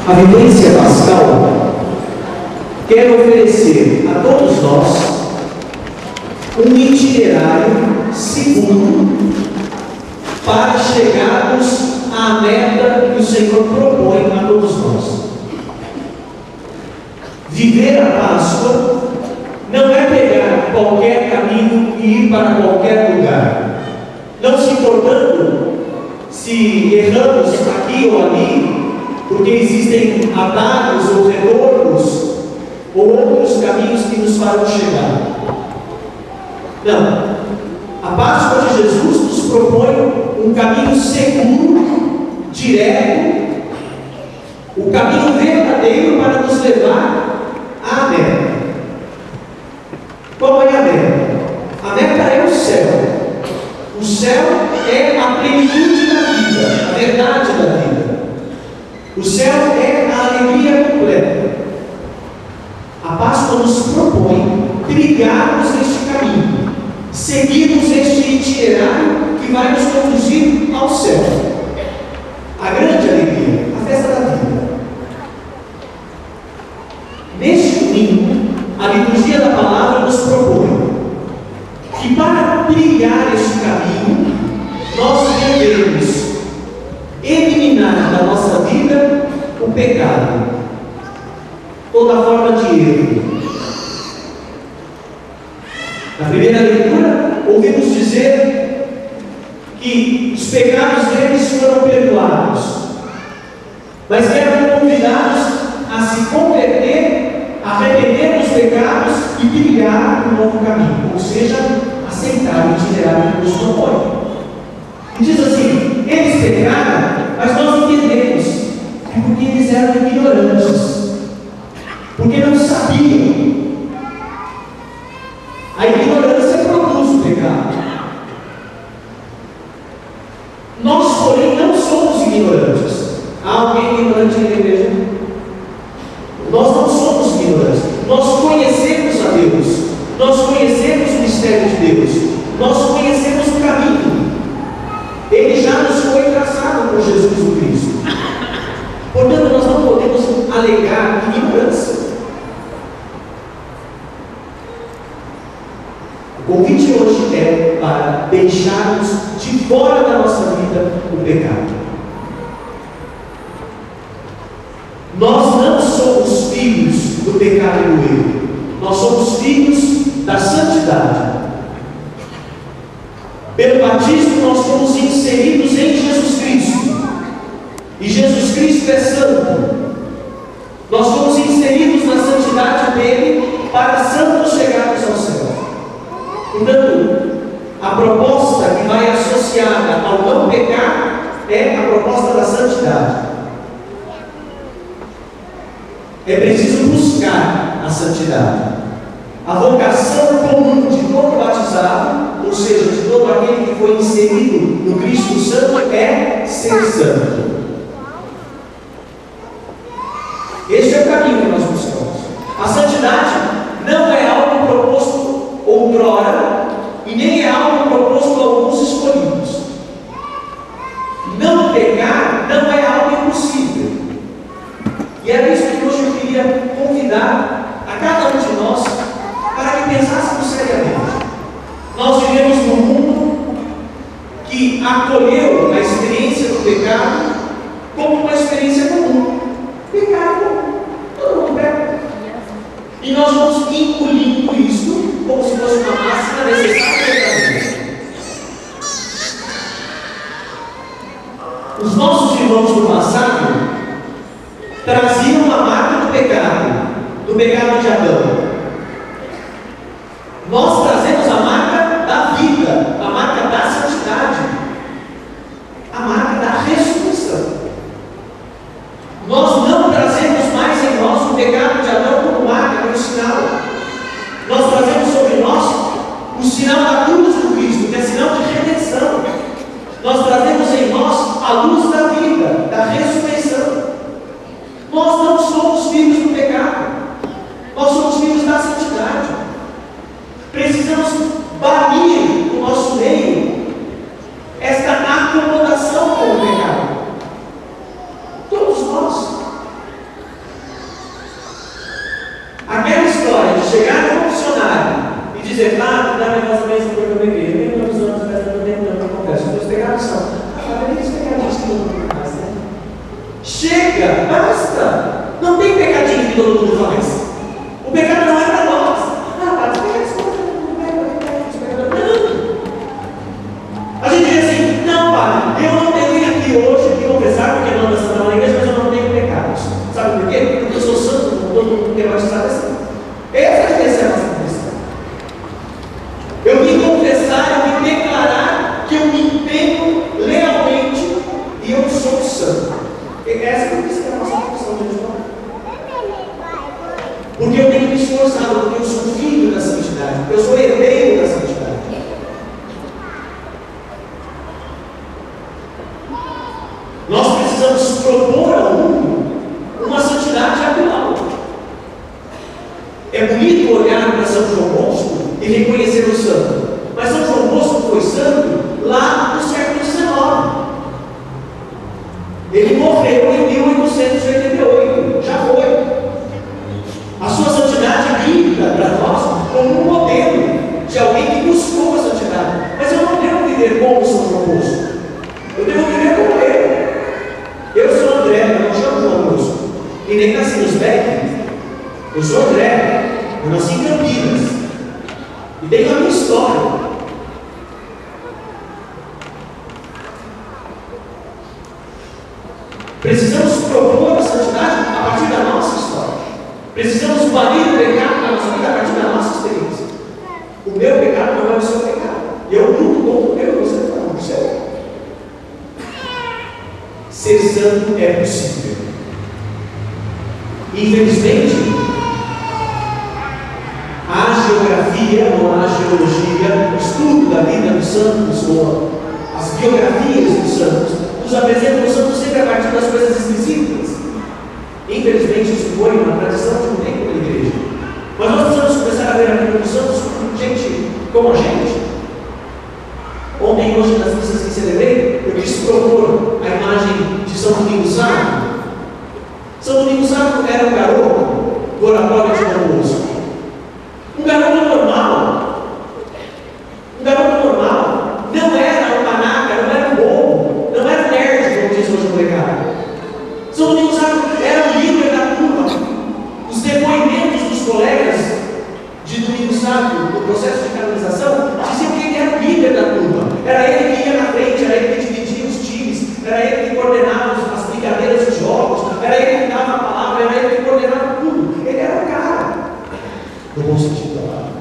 A vivência pascal quer oferecer a todos nós um itinerário seguro para chegarmos à meta que o Senhor propõe a todos nós. Viver a Páscoa não é pegar qualquer caminho e ir para qualquer lugar, não se importando se erramos aqui ou ali, porque existem atalhos ou retornos ou outros caminhos que nos farão chegar. Não. A Páscoa de Jesus nos propõe um caminho seguro, direto, o caminho verdadeiro para nos levar à meta. Qual é a meta? A meta é o céu. O céu é a plenitude da vida, a verdade da vida. O céu é a alegria completa. A Páscoa nos propõe trilharmos este caminho, seguirmos este itinerário que vai nos conduzir ao céu. A grande alegria, a festa da vida. Neste domingo, a liturgia da palavra nos propõe que para trilhar este caminho, nós devemos eliminar da nossa vida o pecado, toda forma de erro. Na primeira leitura, ouvimos dizer que os pecados deles foram perdoados, mas que eram convidados a se converter, a arrepender dos pecados e trilhar um novo caminho, ou seja, aceitar o itinerário que nos propõe. E diz assim: eles pecaram, mas nós entendemos, é porque eles eram ignorantes, porque não sabiam. A ignorância produz o pecado. Nós, porém, não somos ignorantes. Há alguém ignorante na igreja? Nós não somos ignorantes. Nós conhecemos a Deus. Nós conhecemos o mistério de Deus. Nós conhecemos o caminho. Ele já nos foi traçado por Jesus o Cristo. Portanto, nós não podemos alegar ignorância. O convite hoje é para deixarmos de fora da nossa vida o pecado. Nós não somos filhos do pecado e do erro. Nós somos filhos da santidade. Pelo batismo nós fomos inseridos em Jesus Cristo. E Jesus Cristo é santo. Nós fomos inseridos na santidade dele para santos chegarmos ao céu. Portanto, a proposta que vai associada ao não pecar é a proposta da santidade. É preciso buscar a santidade. A vocação comum de todo batizado, ou seja, de todo aquele que foi inserido no Cristo Santo, é ser santo. Este é o caminho que nós buscamos. A santidade não é algo proposto outrora e nem é algo proposto a alguns escolhidos. Não pecar não é algo impossível. E é isso que hoje eu queria convidar a cada um de nós para que pensássemos seriamente. Nós vivemos num mundo que acolheu a experiência do pecado como uma experiência comum. Pecado é comum, todo mundo peca. E nós vamos engolindo isso como se fosse uma máxima necessária para viver. Os nossos irmãos do passado traziam a marca do pecado de Adão. Nós trazemos a marca da vida, a marca da santidade, a marca da ressurreição. Nós não trazemos mais em nós o pecado de Adão como marca, como sinal. Nós trazemos sobre nós o sinal da cruz do Cristo, que é sinal de redenção. Nós trazemos em nós a luz da vida, da ressurreição. Nós não somos filhos do pecado, nós somos filhos da santidade. Precisamos banir do nosso meio esta acomodação com o pecado. Todos nós. chegar no confessionário e dizer, dá minha voz mesmo porque eu peguei. Eu tenho 2 anos, mas eu não tenho tanto, eu confesso. Deus tem a missão. Eles pecaram isso que todo mundo faz, né? Chega, basta. Não tem pecadinho que todo mundo faz. O pecado não é para nós. Padre, pega as coisas, não. A gente diz assim, não, Padre, eu não tenho que ir aqui hoje e confessar porque não dançando na igreja, mas eu não tenho pecados. Sabe por quê? Porque eu sou santo, todo mundo tem batizado assim. Essa é a nossa confissão. Eu vim confessar, eu vim declarar que eu me empenho lealmente e eu sou santo. Essa é a nossa confissão de Jesus. Porque eu tenho me esforçado, porque eu sou filho da santidade, eu sou herdeiro da santidade. Nós precisamos propor ao mundo uma santidade atual. É bonito olhar para São João Bosco e reconhecer o santo, mas São João Bosco foi santo lá no século XIX. Ele morreu em 1888, já foi. A sua santidade bíblica para nós como um modelo de alguém que buscou a santidade. Mas eu não devo viver como São João Bosco. Eu devo viver como ele. Eu sou André, eu não chamo João Bosco. E nem nasci nos Beck. Eu sou André. Eu nasci em Campinas. E tenho a minha história. Precisamos propor a santidade a partir da nossa história. Precisamos banir o pecado na nossa vida a partir da nossa experiência. O meu pecado não é o seu pecado. E eu luto contra o meu e você não. Isso é. Ser santo é possível. Infelizmente, a geografia ou a geologia, o estudo da vida dos santos ou as biografias dos santos, nos apresentam os santos sempre a partir das coisas esquisitas. Infelizmente, isso foi uma tradição de um tempo da igreja. Mas nós precisamos começar a ver a vida dos santos como gente como a gente. Ontem, hoje, nas missas que celebrei, eu quis propor a imagem de São Domingo Sávio. São Domingo Sávio era um garoto do oratório de Dom Bosco. Um garoto normal. Um garoto normal. Não era um panaca, não era um bobo, não era um nerd, como diz hoje o molecada. São Domingo Sávio era o líder da turma. Os depoimentos dos colegas de Domingo Sávio, no processo de canonização, diziam que ele era o líder da turma. Era ele que ia na frente, era ele que dividia os times, era ele que coordenava as brincadeiras de jogos, era ele que dava a palavra, era ele que coordenava tudo. Ele era o cara, no bom sentido da palavra.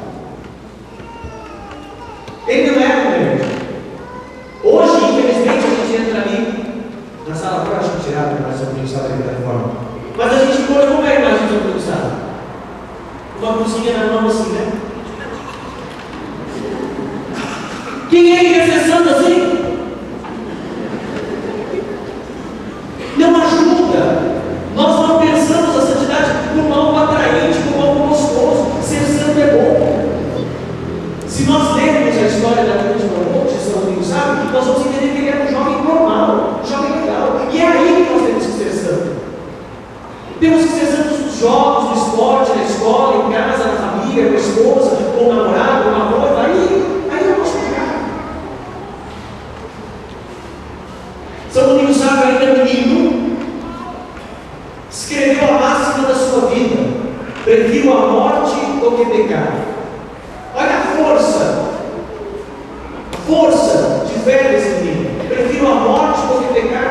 Ele não era um nerd. Hoje, infelizmente, a gente entra ali na sala fora, acho que tiraram a imagem do Domingo Sávio da forma. Mas a gente colocou a imagem do Domingo Sávio. Uma cruzinha na mão assim, né? Quem é que quer ser santo assim? Não ajuda. Nós não pensamos a santidade como algo atraente, como algo gostoso. Ser santo é bom. Se nós lermos a história da vida de São Domingo Sávio, nós vamos entender que ele era um jovem normal, um jovem legal. E é aí que nós temos que ser santos. Temos que ser santos nos jogos, no esporte, na escola, em casa, na família, com a esposa, com o namorado, com a noiva. Aí eu posso pegar. São Domingo Sávio, ainda menino, escreveu a máxima da sua vida: prefiro a morte do que pecar. Olha a força de fé desse menino. Prefiro a morte do que pecar.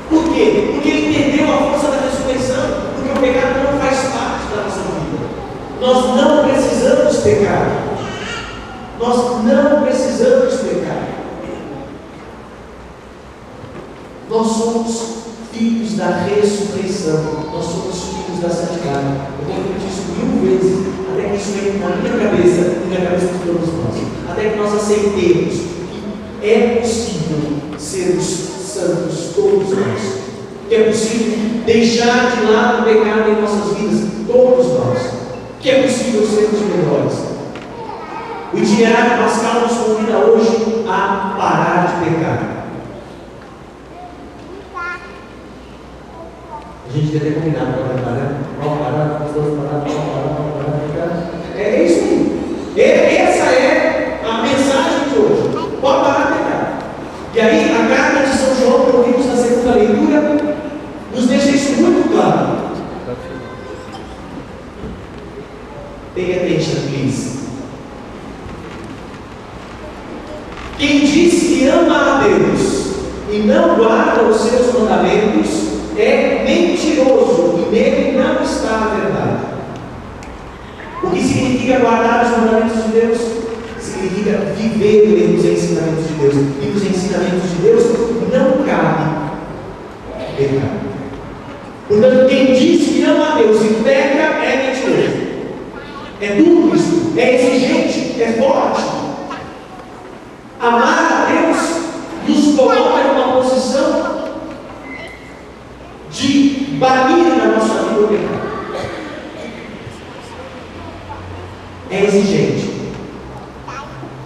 Por quê? Porque ele entendeu a força da ressurreição. Porque o pecado não faz parte da nossa vida. Nós não precisamos pecar. Nós não precisamos pecar. Nós somos filhos da ressurreição. Nós somos filhos da santidade. Eu tenho repetir isso 1000 vezes, até que isso entre na minha cabeça e na cabeça de todos nós. Até que nós aceitemos que é possível sermos santos, todos nós. Que é possível deixar de lado o pecado em nossas vidas, todos nós. Que é possível sermos melhores. O itinerário pascal nos convida hoje a parar de pecar. A gente devia ter combinado para cantar, né? Vamos parar, vamos parar, vamos parar, vamos parar, Pay attention, please. Quem diz que ama a Deus e não guarda os seus mandamentos é mentiroso e nele não está a verdade. O que significa guardar os mandamentos de Deus? Significa viver nos ensinamentos de Deus. E nos ensinamentos de Deus não cabe pecado. Portanto, quem diz que ama a Deus e peca é mentiroso. É duro isso, é exigente, é forte. Amar a Deus nos coloca em uma posição de banir na nossa vida o pecado. É exigente.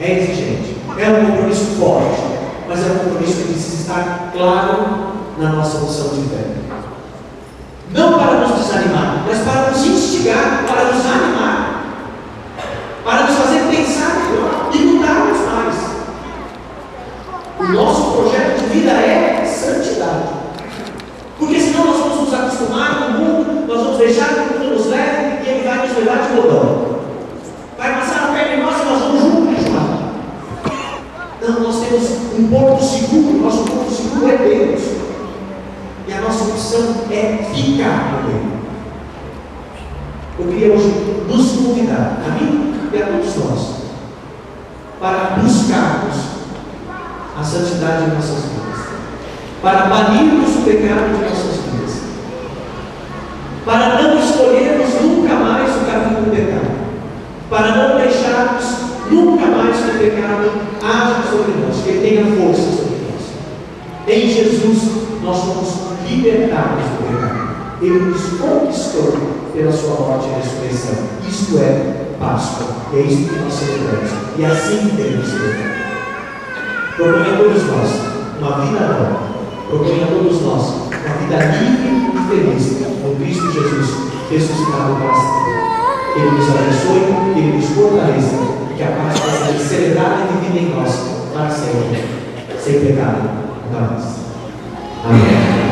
É exigente. É um compromisso forte, mas é um compromisso que precisa estar claro na nossa opção de fé. Não para nos desanimar, mas para nos instigar, para nos animar, para nos fazer pensar melhor e mudarmos mais. O nosso projeto de vida é santidade. Porque senão nós vamos nos acostumar com o mundo, nós vamos deixar que o mundo nos leve e ele vai nos levar de rodão. Vai passar a perna em nós e nós vamos juntos. Não, nós temos um porto seguro, nosso porto seguro é Deus. E a nossa opção é ficar com Ele. Eu queria hoje nos convidar, a mim e a todos nós, para buscarmos a santidade em nossas vidas, para banirmos o pecado de nossas vidas, para não escolhermos nunca mais o caminho do pecado, para não deixarmos nunca mais que o pecado age sobre nós, que ele tenha força sobre nós. Em Jesus nós somos libertados do pecado. Ele nos conquistou pela sua morte e ressurreição. Isto é Páscoa. É isso que nós celebramos. E assim devemos celebrar. Proponha a todos nós uma vida nova. Proponha a todos nós uma vida livre e feliz com Cristo Jesus ressuscitado para sempre. Que Ele nos abençoe, que Ele nos fortaleça e que a paz possa ser celebrada e vivida em nós para sempre, sem pecado. Amém.